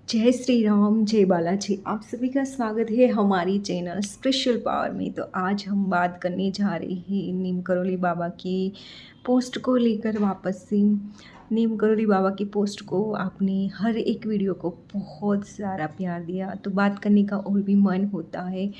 जय श्री राम, जय बालाजी। आप सभी का स्वागत है हमारी चैनल स्पिरिचुअल पावर में। तो आज हम बात करने जा रहे हैं नीम करोली बाबा की पोस्ट को लेकर। वापस से नीम करोली बाबा की पोस्ट को आपने हर एक वीडियो को बहुत सारा प्यार दिया, तो बात करने का और भी मन होता है,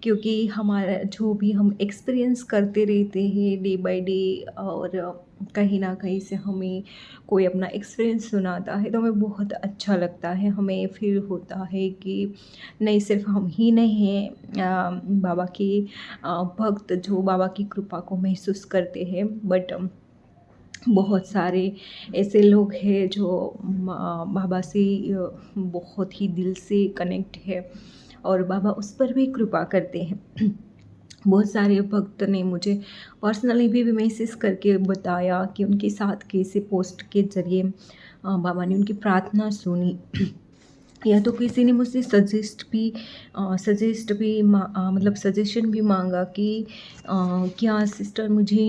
क्योंकि हमारा जो भी हम एक्सपीरियंस करते रहते हैं डे बाय डे, और कहीं ना कहीं से हमें कोई अपना एक्सपीरियंस सुनाता है तो हमें बहुत अच्छा लगता है। हमें फील होता है कि नहीं, सिर्फ हम ही नहीं हैं बाबा के भक्त जो बाबा की कृपा को महसूस करते हैं, बट बहुत सारे ऐसे लोग हैं जो बाबा से बहुत ही दिल से कनेक्ट है, और बाबा उस पर भी कृपा करते हैं। बहुत सारे भक्त ने मुझे पर्सनली भी मैसेज करके बताया कि उनके साथ कैसे पोस्ट के ज़रिए बाबा ने उनकी प्रार्थना सुनी। या तो किसी ने मुझसे मतलब सजेशन भी मांगा कि क्या सिस्टर मुझे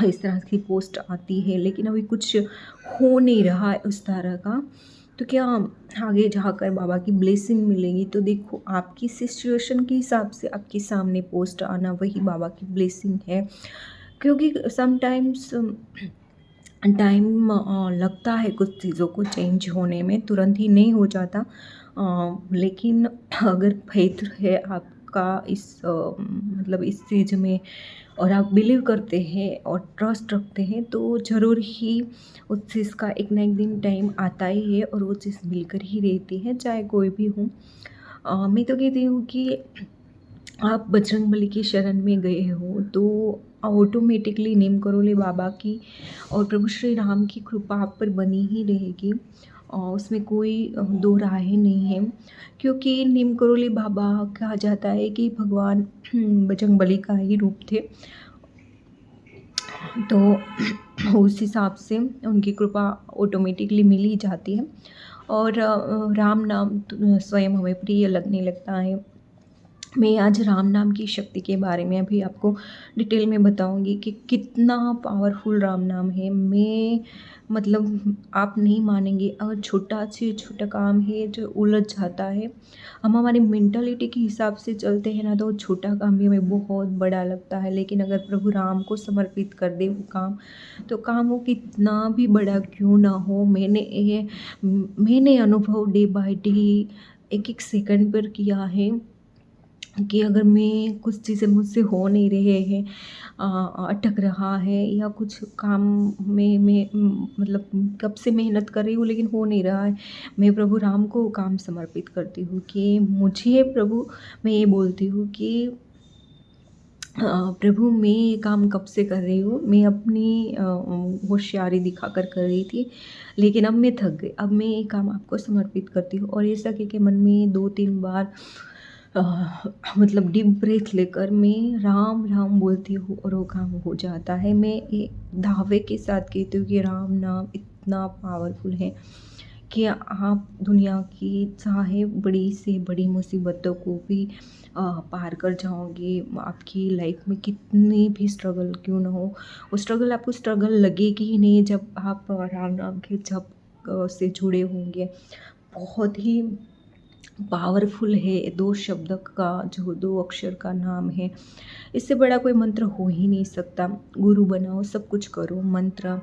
इस तरह की पोस्ट आती है, लेकिन अभी कुछ हो नहीं रहा है उस तरह का, तो क्या आगे जाकर बाबा की ब्लेसिंग मिलेगी। तो देखो, आपकी सिचुएशन के हिसाब से आपके सामने पोस्ट आना वही बाबा की ब्लेसिंग है, क्योंकि समटाइम्स टाइम लगता है कुछ चीज़ों को चेंज होने में, तुरंत ही नहीं हो जाता। लेकिन अगर फेथ है आपका मतलब इस चीज़ में, और आप बिलीव करते हैं और ट्रस्ट रखते हैं, तो ज़रूर ही उस चीज़ का एक ना एक दिन टाइम आता ही है, और वो चीज़ मिलकर ही रहती है, चाहे कोई भी हो। मैं तो कहती हूँ कि आप बजरंगबली की शरण में गए हो तो ऑटोमेटिकली नीम करोली बाबा की और प्रभु श्री राम की कृपा आप पर बनी ही रहेगी, और उसमें कोई दो राहें नहीं है। क्योंकि नीम करोली बाबा कहा जाता है कि भगवान बजरंगबली का ही रूप थे, तो उस हिसाब से उनकी कृपा ऑटोमेटिकली मिल ही जाती है। और राम नाम तो स्वयं हमें प्रिय लगने लगता है। मैं आज राम नाम की शक्ति के बारे में अभी आपको डिटेल में बताऊंगी कि कितना पावरफुल राम नाम है। मैं मतलब आप नहीं मानेंगे, अगर छोटा से छोटा काम है जो उलझ जाता है, हम हमारी मेंटालिटी के हिसाब से चलते हैं ना, तो छोटा काम भी हमें बहुत बड़ा लगता है। लेकिन अगर प्रभु राम को समर्पित कर दे वो काम, तो काम वो कितना भी बड़ा क्यों ना हो। मैंने अनुभव डे बाय डे एक एक सेकंड पर किया है कि अगर मैं कुछ चीज़ें मुझसे हो नहीं रहे हैं, अटक रहा है, या कुछ काम में मैं मतलब कब से मेहनत कर रही हूँ लेकिन हो नहीं रहा है, मैं प्रभु राम को काम समर्पित करती हूँ कि मुझे प्रभु, मैं ये बोलती हूँ कि प्रभु मैं ये काम कब से कर रही हूँ, मैं अपनी होशियारी दिखाकर कर रही थी, लेकिन अब मैं थक गई, अब मैं ये काम आपको समर्पित करती हूँ। और ऐसा के मन में 2-3 बार अ, मतलब डीप ब्रेथ लेकर मैं राम राम बोलती हूँ और वो काम हो जाता है। मैं ये दावे के साथ कहती हूँ कि राम नाम इतना पावरफुल है कि आप दुनिया की चाहे बड़ी से बड़ी मुसीबतों को भी पार कर जाओगे। आपकी लाइफ में कितनी भी स्ट्रगल क्यों ना हो, वो स्ट्रगल आपको स्ट्रगल लगेगी ही नहीं जब आप राम नाम के जप से जुड़े होंगे। बहुत ही पावरफुल है, 2 शब्द का जो 2 अक्षर का नाम है, इससे बड़ा कोई मंत्र हो ही नहीं सकता। गुरु बनाओ, सब कुछ करो, मंत्र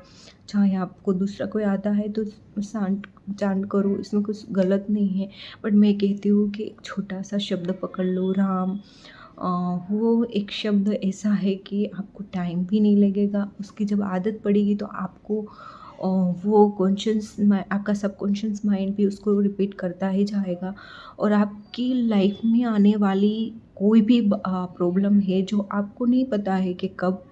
चाहे आपको दूसरा कोई आता है तो सांट चांट करो, इसमें कुछ गलत नहीं है। बट मैं कहती हूँ कि एक छोटा सा शब्द पकड़ लो, राम। वो एक शब्द ऐसा है कि आपको टाइम भी नहीं लगेगा, उसकी जब आदत पड़ेगी तो आपको वो आपका सबकॉन्शियस माइंड भी उसको रिपीट करता ही जाएगा, और आपकी लाइफ में आने वाली कोई भी प्रॉब्लम है जो आपको नहीं पता है कि कब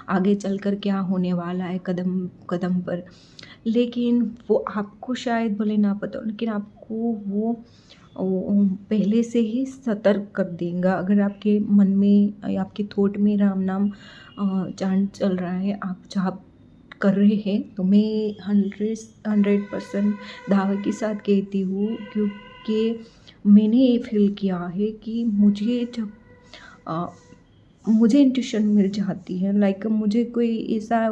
आगे चलकर क्या होने वाला है कदम कदम पर, लेकिन वो आपको शायद भले ना पता हो, लेकिन आपको वो पहले से ही सतर्क कर देगा। अगर आपके मन में या आपके थॉट में राम नाम चांट चल रहा है, आप जाप कर रहे हैं, तो मैं 100% दावे के साथ कहती हूँ, क्योंकि मैंने ये फील किया है कि मुझे जब अ, मुझे इंट्यूशन मिल जाती है, लाइक मुझे कोई ऐसा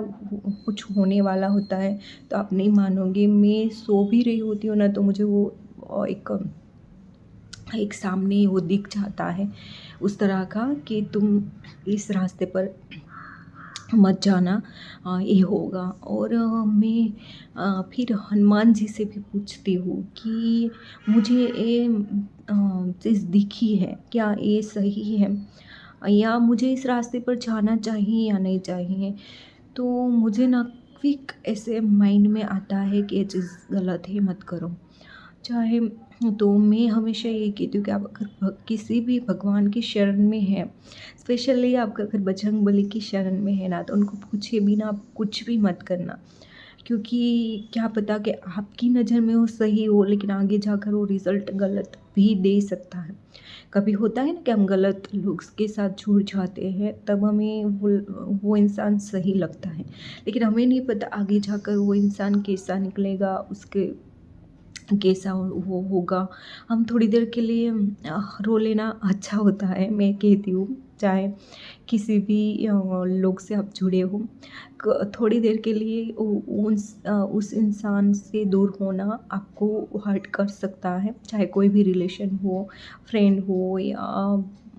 कुछ होने वाला होता है, तो आप नहीं मानोगे, मैं सो भी रही होती हूँ ना, तो मुझे वो एक सामने वो दिख जाता है उस तरह का कि तुम इस रास्ते पर मत जाना, ये होगा। और मैं फिर हनुमान जी से भी पूछती हूँ कि मुझे ये चीज़ दिखी है, क्या ये सही है या मुझे इस रास्ते पर जाना चाहिए या नहीं चाहिए। तो मुझे ना क्विक ऐसे माइंड में आता है कि ये चीज़ गलत है, मत करो। चाहे तो मैं हमेशा ये कहती हूँ कि आप अगर किसी भी भगवान की शरण में हैं, स्पेशली आप अगर बजरंगबली की शरण में है ना, तो उनको पूछे बिना आप कुछ भी मत करना। क्योंकि क्या पता कि आपकी नज़र में वो सही हो, लेकिन आगे जाकर वो रिज़ल्ट गलत भी दे सकता है। कभी होता है ना कि हम गलत लोग के साथ जुड़ जाते हैं, तब हमें वो इंसान सही लगता है, लेकिन हमें नहीं पता आगे जाकर वो इंसान कैसा निकलेगा, उसके कैसा वो होगा। हम थोड़ी देर के लिए रो लेना अच्छा होता है, मैं कहती हूँ। चाहे किसी भी लोग से आप जुड़े हो, थोड़ी देर के लिए उस इंसान से दूर होना आपको हर्ट कर सकता है। चाहे कोई भी रिलेशन हो, फ्रेंड हो या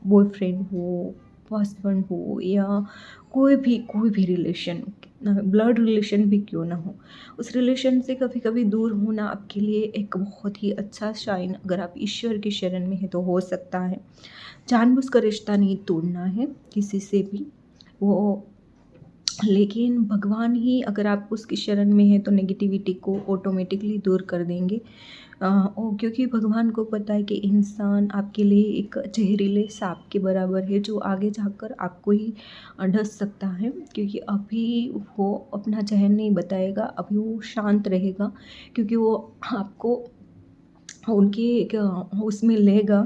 बॉयफ्रेंड हो, हस्बैंड हो या कोई भी रिलेशन, ब्लड रिलेशन भी क्यों ना हो, उस रिलेशन से कभी कभी दूर होना आपके लिए एक बहुत ही अच्छा साइन, अगर आप ईश्वर की शरण में है तो हो सकता है। जानबूझकर रिश्ता नहीं तोड़ना है किसी से भी, वो लेकिन भगवान ही अगर आप उसकी शरण में हैं तो नेगेटिविटी को ऑटोमेटिकली दूर कर देंगे। और क्योंकि भगवान को पता है कि इंसान आपके लिए एक जहरीले सांप के बराबर है, जो आगे जाकर आपको ही डस सकता है। क्योंकि अभी वो अपना जहर नहीं बताएगा, अभी वो शांत रहेगा, क्योंकि वो आपको उनके एक उसमें लेगा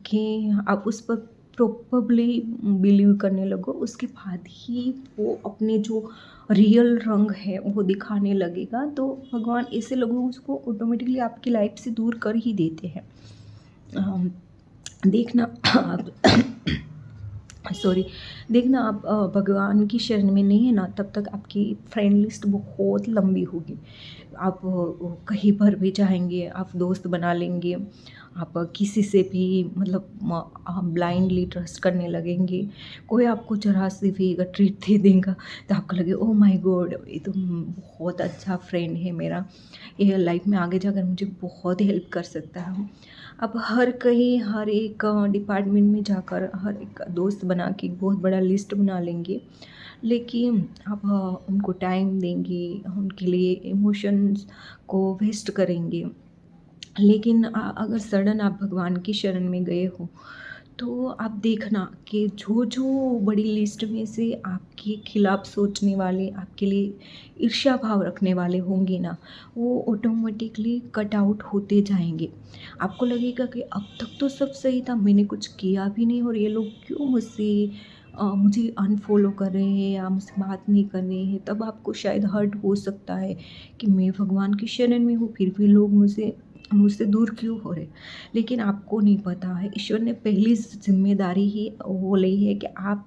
कि आप उस पर प्रॉपरली बिलीव करने लगो, उसके बाद ही वो अपने जो रियल रंग है वो दिखाने लगेगा। तो भगवान ऐसे लोगों को ऑटोमेटिकली आपकी लाइफ से दूर कर ही देते हैं। देखना आप सॉरी, देखना आप भगवान की शरण में नहीं है ना, तब तक आपकी फ्रेंड लिस्ट बहुत लंबी होगी। आप कहीं पर भी जाएंगे, आप दोस्त बना लेंगे, आप किसी से भी मतलब ब्लाइंडली ट्रस्ट करने लगेंगे। कोई आपको जरा सी भी अगर ट्रीट दे देगा तो आपको लगे ओह माय गॉड, ये तो बहुत अच्छा फ्रेंड है मेरा, ये लाइफ में आगे जाकर मुझे बहुत हेल्प कर सकता है। अब हर कहीं हर एक डिपार्टमेंट में जाकर हर एक दोस्त बना के एक बहुत बड़ा लिस्ट बना लेंगे, लेकिन आप उनको टाइम देंगे, उनके लिए इमोशंस को वेस्ट करेंगे। लेकिन अगर सडन आप भगवान की शरण में गए हो, तो आप देखना कि जो बड़ी लिस्ट में से आपके खिलाफ सोचने वाले, आपके लिए ईर्ष्या भाव रखने वाले होंगे ना, वो ऑटोमेटिकली कट आउट होते जाएंगे। आपको लगेगा कि अब तक तो सब सही था, मैंने कुछ किया भी नहीं और ये लोग क्यों मुझे अनफॉलो कर रहे हैं या मुझसे बात नहीं कर रहे हैं। तब आपको शायद हर्ट हो सकता है कि मैं भगवान की शरण में हूँ, फिर भी लोग मुझसे दूर क्यों हो रहे। लेकिन आपको नहीं पता है, ईश्वर ने पहली जिम्मेदारी ही वो ली है कि आप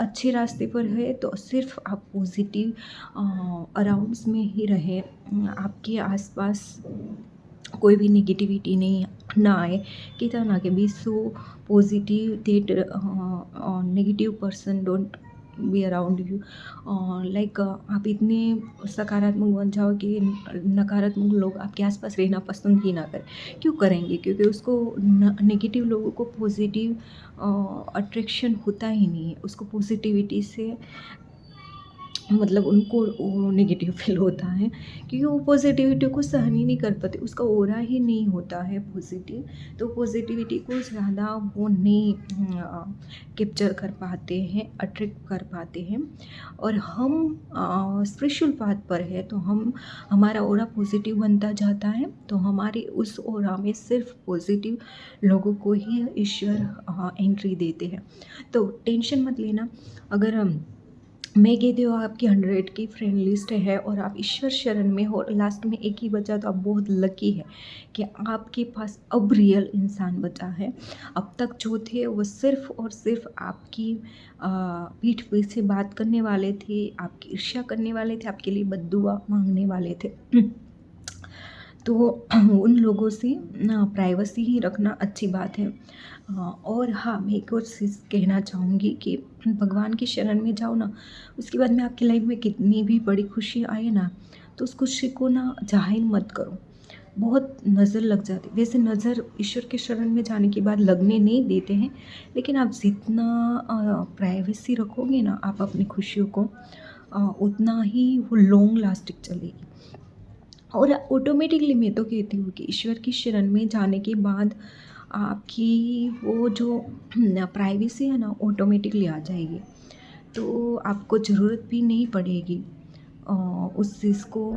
अच्छे रास्ते पर है, तो सिर्फ आप पॉजिटिव अराउंड्स में ही रहे, आपके आसपास कोई भी नेगेटिविटी नहीं ना आए। कहता ना कि be so positive that negative person don't be around you. Like आप इतने सकारात्मक बन जाओ कि नकारात्मक लोग आपके आसपास रहना पसंद ही ना करें। क्यों करेंगे? क्योंकि उसको नेगेटिव लोगों को पॉजिटिव अट्रैक्शन होता ही नहीं है, उसको पॉजिटिविटी से मतलब उनको वो नेगेटिव फील होता है, क्योंकि वो पॉजिटिविटी को सहन ही नहीं कर पाते, उसका ऑरा ही नहीं होता है पॉजिटिव। तो पॉजिटिविटी को ज़्यादा वो नहीं कैप्चर कर पाते हैं, अट्रैक्ट कर पाते हैं। और हम स्पिरिचुअल पाथ पर है तो हमारा ऑरा पॉजिटिव बनता जाता है, तो हमारे उस ऑरा में सिर्फ पॉजिटिव लोगों को ही ईश्वर एंट्री देते हैं। तो टेंशन मत लेना। अगर मैं कहती हूँ आपकी 100 की फ्रेंड लिस्ट है और आप ईश्वर शरण में हो और लास्ट में एक ही बचा, तो आप बहुत लकी है कि आपके पास अब रियल इंसान बचा है। अब तक जो थे वो सिर्फ और सिर्फ आपकी पीठ पीछे बात करने वाले थे, आपकी ईर्ष्या करने वाले थे, आपके लिए बद्दुआ मांगने वाले थे। तो उन लोगों से ना प्राइवेसी ही रखना अच्छी बात है। और हाँ, मैं एक और चीज़ कहना चाहूँगी कि भगवान की शरण में जाओ ना, उसके बाद में आपकी लाइफ में कितनी भी बड़ी खुशी आए ना, तो उस खुशी को ना ज़ाहिर मत करो। बहुत नज़र लग जाती, वैसे नज़र ईश्वर के शरण में जाने के बाद लगने नहीं देते हैं, लेकिन आप जितना प्राइवेसी रखोगे ना आप अपनी खुशियों को, उतना ही वो लॉन्ग लास्टिंग चलेगी। और ऑटोमेटिकली मैं तो कहती हूँ कि ईश्वर की शरण में जाने के बाद आपकी वो जो प्राइवेसी है ना ऑटोमेटिकली आ जाएगी। तो आपको ज़रूरत भी नहीं पड़ेगी अ, उस चीज़ को